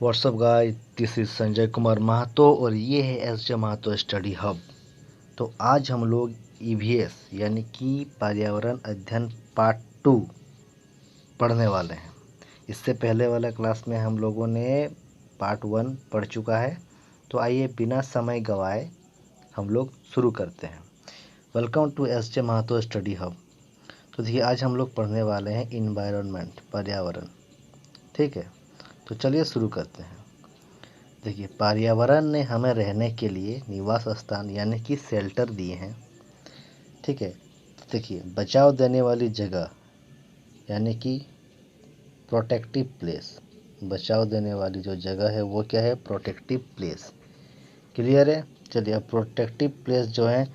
WhatsApp guys, this is Sanjay Kumar Mahto और ये है S J Mahto study hub. तो आज हम लोग ईवीएस यानी कि पर्यावरण अध्ययन पार्ट 2 पढ़ने वाले हैं। इससे पहले वाला क्लास में हम लोगों ने पार्ट 1 पढ़ चुका है। तो आइए बिना समय गवाए हम लोग शुरू करते हैं। Welcome to S J Mahto study hub. तो देखिए, आज हम लोग पढ़ने वाले हैं इन्वायरमेंट, पर्यावरण। ठीक है, तो चलिए शुरू करते हैं। देखिए, पर्यावरण ने हमें रहने के लिए निवास स्थान यानी कि शेल्टर दिए हैं। ठीक है, देखिए, बचाव देने वाली जगह यानी कि प्रोटेक्टिव प्लेस। बचाव देने वाली जो जगह है वो क्या है? Protective place. क्लियर है? चलिए, अब प्रोटेक्टिव प्लेस जो है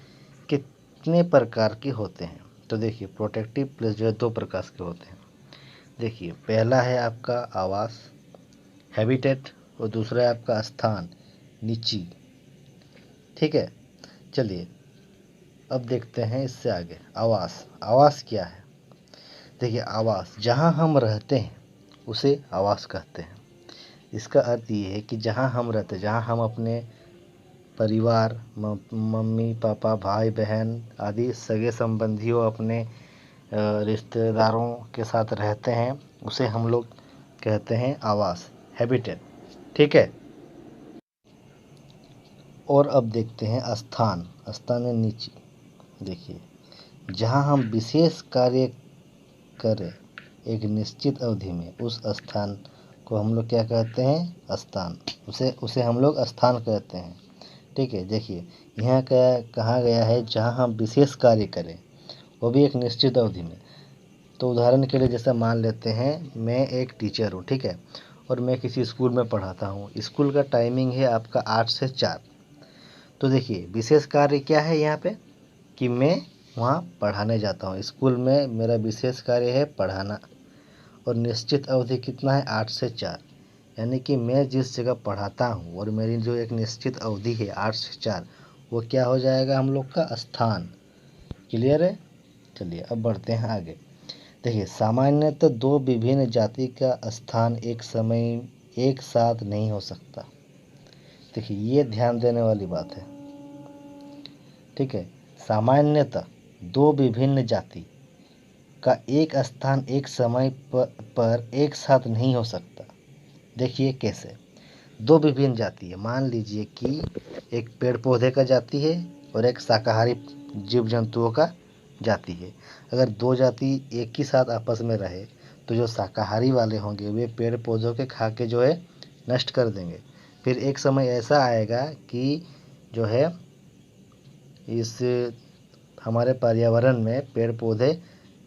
कितने प्रकार के होते हैं? तो देखिए, प्रोटेक्टिव प्लेस जो है 2 प्रकार के होते हैं। देखिए, पहला है आपका आवास, हैबिटेट, और दूसरा है आपका स्थान, निची। ठीक है, चलिए अब देखते हैं इससे आगे। आवास, आवास क्या है? देखिए, आवास जहाँ हम रहते हैं उसे आवास कहते हैं। इसका अर्थ ये है कि जहाँ हम रहते हैं, जहाँ हम अपने परिवार, मम्मी पापा, भाई बहन आदि सगे संबंधियों, अपने रिश्तेदारों के साथ रहते हैं, उसे हम लोग कहते हैं आवास, हैबिटेट। ठीक है, और अब देखते हैं स्थान। स्थान है नीचे। देखिए, जहाँ हम विशेष कार्य करें एक निश्चित अवधि में, उस स्थान को हम लोग क्या कहते हैं? स्थान। उसे हम लोग स्थान कहते हैं। ठीक है, देखिए, यहाँ क्या कहा गया है? जहाँ हम विशेष कार्य करें, वो भी एक निश्चित अवधि में। तो उदाहरण के लिए जैसे मान लेते हैं, मैं एक टीचर हूँ, ठीक है, और मैं किसी स्कूल में पढ़ाता हूँ। स्कूल का टाइमिंग है आपका 8 से 4। तो देखिए, विशेष कार्य क्या है यहाँ पे? कि मैं वहाँ पढ़ाने जाता हूँ। स्कूल में मेरा विशेष कार्य है पढ़ाना, और निश्चित अवधि कितना है? 8 से 4। यानी कि मैं जिस जगह पढ़ाता हूँ और मेरी जो एक निश्चित अवधि है 8 से 4, वो क्या हो जाएगा हम लोग का? स्थान। क्लियर है? चलिए अब बढ़ते हैं आगे। देखिए, सामान्यतः 2 विभिन्न जाति का स्थान एक समय एक साथ नहीं हो सकता। देखिए, ये ध्यान देने वाली बात है। ठीक है, सामान्यतः 2 विभिन्न जाति का एक स्थान एक समय पर एक साथ नहीं हो सकता। देखिए कैसे? 2 विभिन्न जाति है। मान लीजिए कि एक पेड़ पौधे का जाति है और एक शाकाहारी जीव जंतुओं का जाति है। अगर 2 जाति एक ही साथ आपस में रहे तो जो शाकाहारी वाले होंगे वे पेड़ पौधों के खा के जो है नष्ट कर देंगे। फिर एक समय ऐसा आएगा कि जो है इस हमारे पर्यावरण में पेड़ पौधे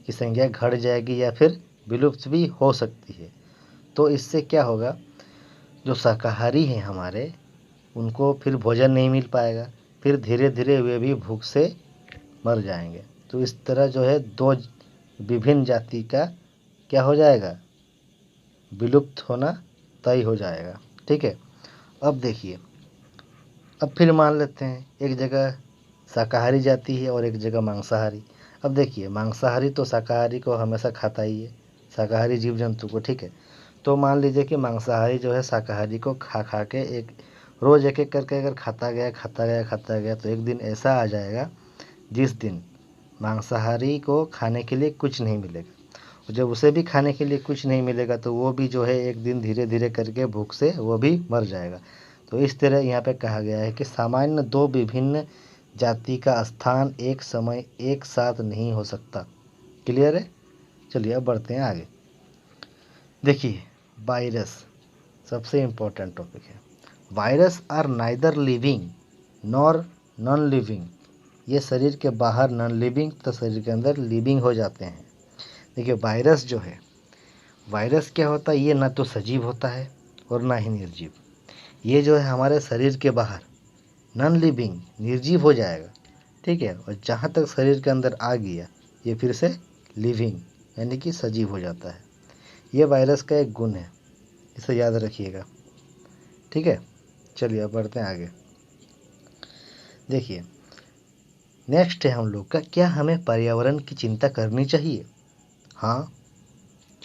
की संख्या घट जाएगी या फिर विलुप्त भी हो सकती है। तो इससे क्या होगा? जो शाकाहारी हैं हमारे, उनको फिर भोजन नहीं मिल पाएगा, फिर धीरे धीरे वे भी भूख से मर जाएंगे। तो इस तरह जो है 2 विभिन्न जाति का क्या हो जाएगा? विलुप्त होना तय हो जाएगा। ठीक है, अब देखिए, अब फिर मान लेते हैं एक जगह शाकाहारी जाति है और एक जगह मांसाहारी। अब देखिए, मांसाहारी तो शाकाहारी को हमेशा खाता ही है, शाकाहारी जीव जंतु को। ठीक है, तो मान लीजिए कि मांसाहारी जो है शाकाहारी को खा खा के एक रोज़ एक एक करके अगर खाता गया तो एक दिन ऐसा आ जाएगा जिस दिन मांसाहारी को खाने के लिए कुछ नहीं मिलेगा। और जब उसे भी खाने के लिए कुछ नहीं मिलेगा तो वो भी जो है एक दिन धीरे धीरे करके भूख से वो भी मर जाएगा। तो इस तरह यहाँ पे कहा गया है कि सामान्य 2 विभिन्न जाति का स्थान एक समय एक साथ नहीं हो सकता। क्लियर है? चलिए अब बढ़ते हैं आगे। देखिए, वायरस सबसे इम्पोर्टेंट टॉपिक है। Virus are neither living nor non living. ये शरीर के बाहर नॉन लिविंग तो शरीर के अंदर लिविंग हो जाते हैं। देखिए, वायरस जो है, वायरस क्या होता है? ये ना तो सजीव होता है और ना ही निर्जीव। ये जो है हमारे शरीर के बाहर नॉन लिविंग, निर्जीव हो जाएगा। ठीक है, और जहाँ तक शरीर के अंदर आ गया ये फिर से लिविंग यानी कि सजीव हो जाता है। ये वायरस का एक गुण है, इसे याद रखिएगा। ठीक है, चलिए अब बढ़ते हैं आगे। देखिए, नेक्स्ट है हम लोग का, क्या हमें पर्यावरण की चिंता करनी चाहिए? हाँ,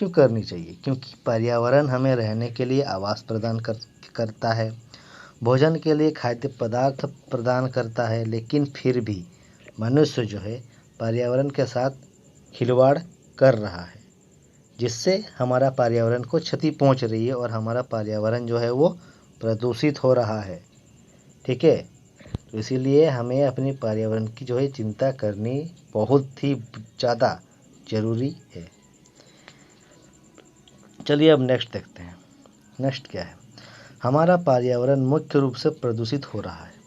क्यों करनी चाहिए? क्योंकि पर्यावरण हमें रहने के लिए आवास प्रदान करता है, भोजन के लिए खाद्य पदार्थ प्रदान करता है, लेकिन फिर भी मनुष्य जो है पर्यावरण के साथ खिलवाड़ कर रहा है, जिससे हमारा पर्यावरण को क्षति पहुंच रही है और हमारा पर्यावरण जो है वो प्रदूषित हो रहा है। ठीक है, तो इसीलिए हमें अपनी पर्यावरण की जो है चिंता करनी बहुत ही ज़्यादा ज़रूरी है। चलिए अब नेक्स्ट देखते हैं। नेक्स्ट क्या है? हमारा पर्यावरण मुख्य रूप से प्रदूषित हो रहा है।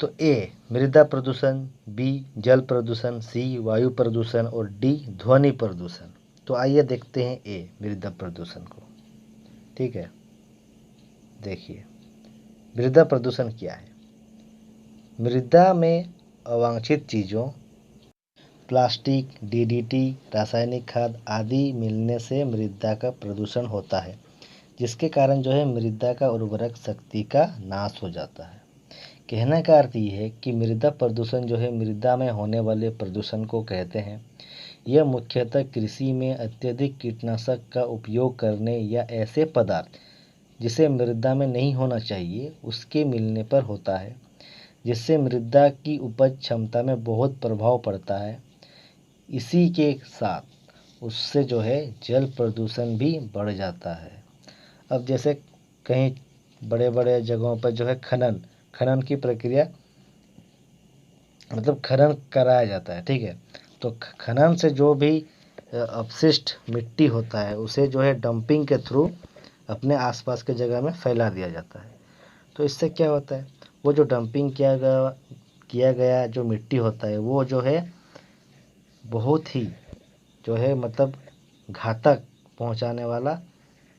तो ए मृदा प्रदूषण, बी जल प्रदूषण, सी वायु प्रदूषण और डी ध्वनि प्रदूषण। तो आइए देखते हैं ए मृदा प्रदूषण को। ठीक है, देखिए मृदा प्रदूषण क्या है। मृदा में अवांछित चीज़ों, प्लास्टिक, डीडीटी, रासायनिक खाद आदि मिलने से मृदा का प्रदूषण होता है, जिसके कारण जो है मृदा का उर्वरक शक्ति का नाश हो जाता है। कहने का अर्थ ये है कि मृदा प्रदूषण जो है मृदा में होने वाले प्रदूषण को कहते हैं। यह मुख्यतः कृषि में अत्यधिक कीटनाशक का उपयोग करने या ऐसे पदार्थ जिसे मृदा में नहीं होना चाहिए उसके मिलने पर होता है, जिससे मृदा की उपज क्षमता में बहुत प्रभाव पड़ता है। इसी के साथ उससे जो है जल प्रदूषण भी बढ़ जाता है। अब जैसे कहीं बड़े बड़े जगहों पर जो है खनन की प्रक्रिया मतलब खनन कराया जाता है। ठीक है, तो खनन से जो भी अपशिष्ट मिट्टी होता है उसे जो है डंपिंग के थ्रू अपने आसपास के जगह में फैला दिया जाता है। तो इससे क्या होता है, वो जो डंपिंग किया गया जो मिट्टी होता है वो जो है बहुत ही जो है मतलब घातक पहुंचाने वाला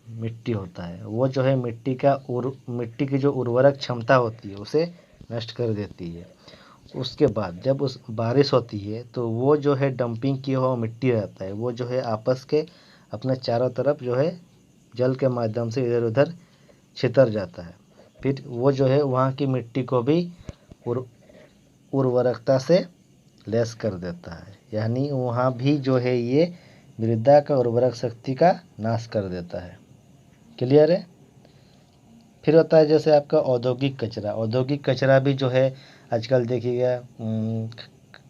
मिट्टी होता है। वो जो है मिट्टी की जो उर्वरक क्षमता होती है उसे नष्ट कर देती है। उसके बाद जब उस बारिश होती है तो वो जो है डंपिंग किया हुआ मिट्टी रहता है वो जो है आपस के अपने चारों तरफ जो है जल के माध्यम से इधर उधर छितर जाता है। फिर वो जो है वहाँ की मिट्टी को भी उर्वरकता से लेस कर देता है, यानी वहाँ भी जो है ये मृदा का उर्वरक शक्ति का नाश कर देता है। क्लियर है? फिर होता है जैसे आपका औद्योगिक कचरा भी जो है आजकल देखिएगा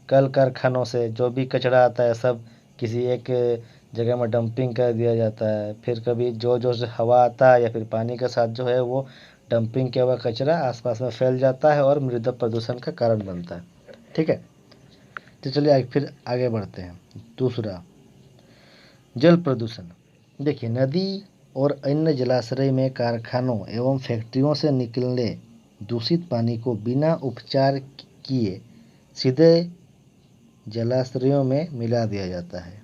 कल कारखानों से जो भी कचरा आता है सब किसी एक जगह में डंपिंग कर दिया जाता है। फिर कभी जो से हवा आता है या फिर पानी के साथ जो है वो डंपिंग किया हुआ कचरा आसपास में फैल जाता है और मृदा प्रदूषण का कारण बनता है। ठीक है, तो चलिए फिर आगे बढ़ते हैं। दूसरा, जल प्रदूषण। देखिए नदी और अन्य जलाशय में कारखानों एवं फैक्ट्रियों से निकलने दूषित पानी को बिना उपचार किए सीधे जलाशयों में मिला दिया जाता है,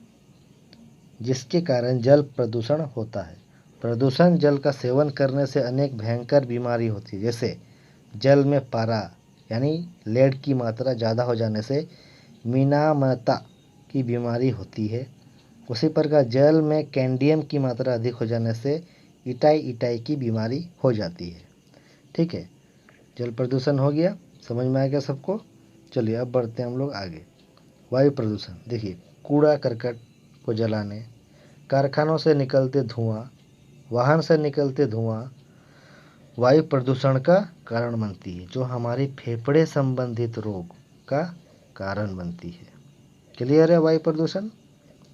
जिसके कारण जल प्रदूषण होता है। प्रदूषण जल का सेवन करने से अनेक भयंकर बीमारी होती है, जैसे जल में पारा यानी लेड की मात्रा ज़्यादा हो जाने से मीनामता की बीमारी होती है। उसी प्रकार जल में कैंडियम की मात्रा अधिक हो जाने से इटाई की बीमारी हो जाती है। ठीक है, जल प्रदूषण हो गया, समझ में आ गया सबको। चलिए अब बढ़ते हैं हम लोग आगे। वायु प्रदूषण। देखिए कूड़ा करकट को जलाने, कारखानों से निकलते धुआं, वाहन से निकलते धुआं वायु प्रदूषण का कारण बनती है, जो हमारी फेफड़े संबंधित रोग का कारण बनती है। क्लियर है वायु प्रदूषण?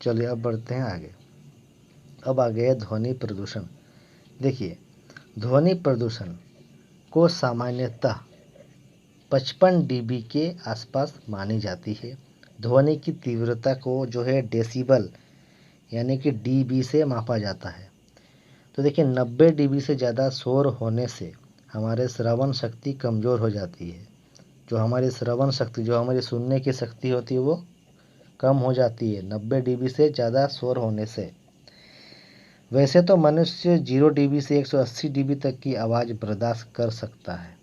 चलिए अब बढ़ते हैं आगे। अब आ गया ध्वनि प्रदूषण। देखिए ध्वनि प्रदूषण को सामान्यतः 55 dB के आसपास मानी जाती है। ध्वनि की तीव्रता को जो है डेसिबल यानी कि dB से मापा जाता है। तो देखिए 90 dB से ज़्यादा शोर होने से हमारे श्रवण शक्ति कमज़ोर हो जाती है। जो हमारी श्रवण शक्ति जो हमारी सुनने की शक्ति होती है वो कम हो जाती है 90 dB से ज़्यादा शोर होने से। वैसे तो मनुष्य 0 dB से 180 dB तक की आवाज़ बर्दाश्त कर सकता है।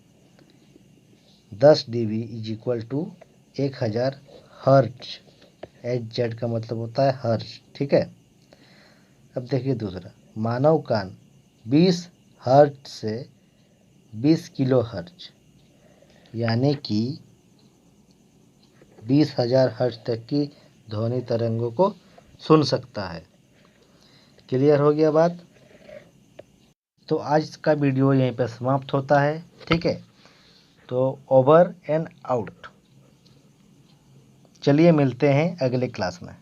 10 dB is equal to 1000 hertz. HZ का मतलब होता है हर्ट्ज। ठीक है, अब देखिए दूसरा, मानव कान 20 हर्ट्ज से 20 किलो हर्ट्ज यानी कि 20,000 हर्ट्ज तक की ध्वनि तरंगों को सुन सकता है। क्लियर हो गया बात? तो आज का वीडियो यहीं पर समाप्त होता है। ठीक है, तो ओवर एंड आउट। चलिए मिलते हैं अगले क्लास में।